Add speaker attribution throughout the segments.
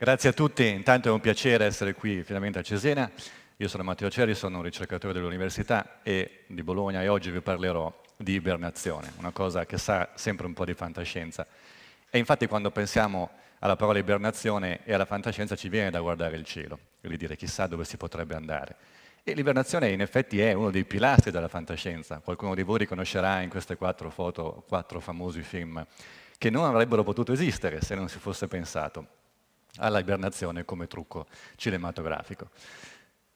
Speaker 1: Grazie a tutti, intanto è un piacere essere qui finalmente a Cesena. Io sono Matteo Ceri, sono un ricercatore dell'Università di Bologna e oggi vi parlerò di ibernazione, una cosa che sa sempre un po' di fantascienza. E infatti quando pensiamo alla parola ibernazione e alla fantascienza ci viene da guardare il cielo e di dire chissà dove si potrebbe andare. E l'ibernazione in effetti è uno dei pilastri della fantascienza. Qualcuno di voi riconoscerà in queste 4 foto 4 famosi film che non avrebbero potuto esistere se non si fosse pensato alla ibernazione come trucco cinematografico.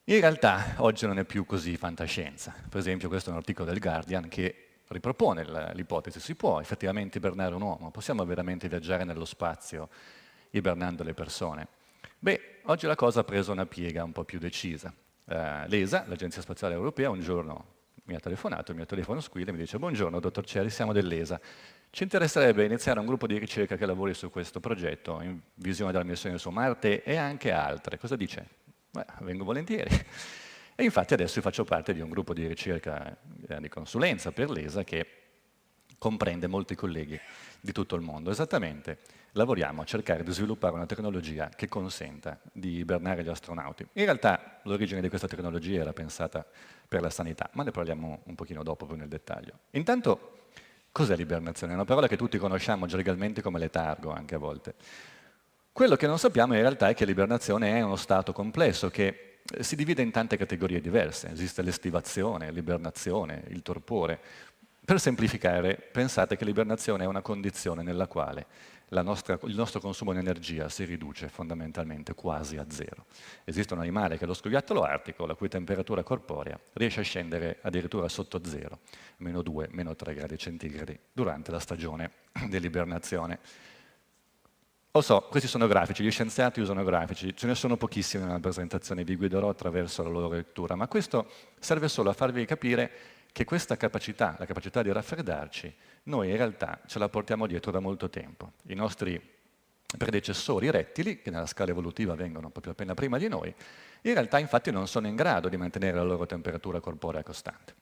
Speaker 1: In realtà oggi non è più così fantascienza. Per esempio questo è un articolo del Guardian che ripropone l'ipotesi, si può effettivamente ibernare un uomo, possiamo veramente viaggiare nello spazio ibernando le persone? Beh, oggi la cosa ha preso una piega un po' più decisa. L'ESA, l'Agenzia Spaziale Europea, un giorno mi ha telefonato, il mio telefono squilla e mi dice «Buongiorno, dottor Ceri, siamo dell'ESA. Ci interesserebbe iniziare un gruppo di ricerca che lavori su questo progetto, in visione della missione su Marte e anche altre. Cosa dice?» Beh, vengo volentieri. E infatti adesso io faccio parte di un gruppo di ricerca di consulenza per l'ESA che comprende molti colleghi di tutto il mondo. Esattamente, lavoriamo a cercare di sviluppare una tecnologia che consenta di ibernare gli astronauti. In realtà l'origine di questa tecnologia era pensata per la sanità, ma ne parliamo un pochino dopo più nel dettaglio. Intanto, cos'è l'ibernazione? È una parola che tutti conosciamo gergalmente come letargo anche a volte. Quello che non sappiamo in realtà è che l'ibernazione è uno stato complesso che si divide in tante categorie diverse. Esiste l'estivazione, l'ibernazione, il torpore. Per semplificare, pensate che l'ibernazione è una condizione nella quale il nostro consumo di energia si riduce fondamentalmente quasi a zero. Esiste un animale che è lo scoiattolo artico, la cui temperatura corporea riesce a scendere addirittura sotto zero, meno 2, meno 3 gradi centigradi, durante la stagione dell'ibernazione. Lo so, questi sono grafici, gli scienziati usano grafici, ce ne sono pochissimi nella presentazione, vi guiderò attraverso la loro lettura, ma questo serve solo a farvi capire che questa capacità, la capacità di raffreddarci, noi in realtà ce la portiamo dietro da molto tempo. I nostri predecessori rettili, che nella scala evolutiva vengono proprio appena prima di noi, in realtà infatti non sono in grado di mantenere la loro temperatura corporea costante.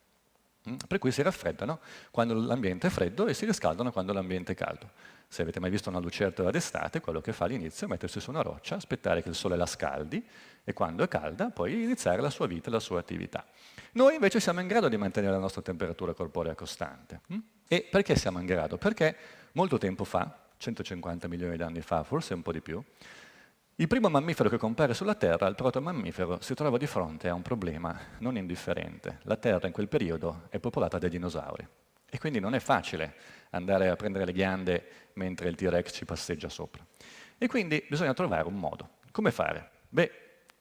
Speaker 1: Per cui si raffreddano quando l'ambiente è freddo e si riscaldano quando l'ambiente è caldo. Se avete mai visto una lucertola d'estate, quello che fa all'inizio è mettersi su una roccia, aspettare che il sole la scaldi e quando è calda poi iniziare la sua vita e la sua attività. Noi invece siamo in grado di mantenere la nostra temperatura corporea costante. E perché siamo in grado? Perché molto tempo fa, 150 milioni di anni fa, forse un po' di più, il primo mammifero che compare sulla Terra, il protomammifero, si trova di fronte a un problema non indifferente. La Terra in quel periodo è popolata dai dinosauri e quindi non è facile andare a prendere le ghiande mentre il T-Rex ci passeggia sopra. E quindi bisogna trovare un modo. Come fare? Beh,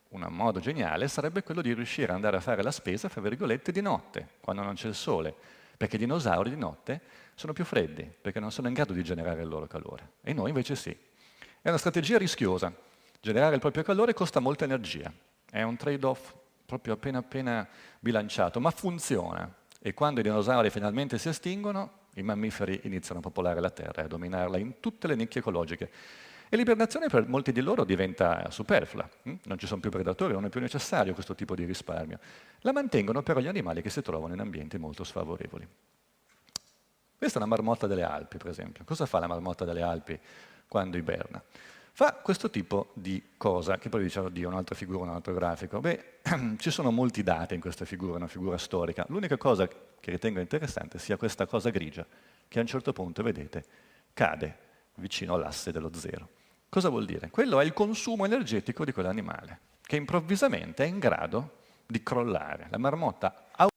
Speaker 1: un modo geniale sarebbe quello di riuscire ad andare a fare la spesa, fra virgolette, di notte, quando non c'è il sole, perché i dinosauri di notte sono più freddi, perché non sono in grado di generare il loro calore. E noi invece sì. È una strategia rischiosa. Generare il proprio calore costa molta energia, è un trade-off proprio appena bilanciato, ma funziona. E quando i dinosauri finalmente si estinguono, i mammiferi iniziano a popolare la Terra e a dominarla in tutte le nicchie ecologiche. E l'ibernazione per molti di loro diventa superflua, non ci sono più predatori, non è più necessario questo tipo di risparmio. La mantengono però gli animali che si trovano in ambienti molto sfavorevoli. Questa è una marmotta delle Alpi, per esempio. Cosa fa la marmotta delle Alpi quando iberna? Fa questo tipo di cosa, che poi dice, oddio, un'altra figura, un altro grafico. Beh, ci sono molti dati in questa figura, una figura storica. L'unica cosa che ritengo interessante sia questa cosa grigia, che a un certo punto, vedete, cade vicino all'asse dello zero. Cosa vuol dire? Quello è il consumo energetico di quell'animale, che improvvisamente è in grado di crollare. La marmotta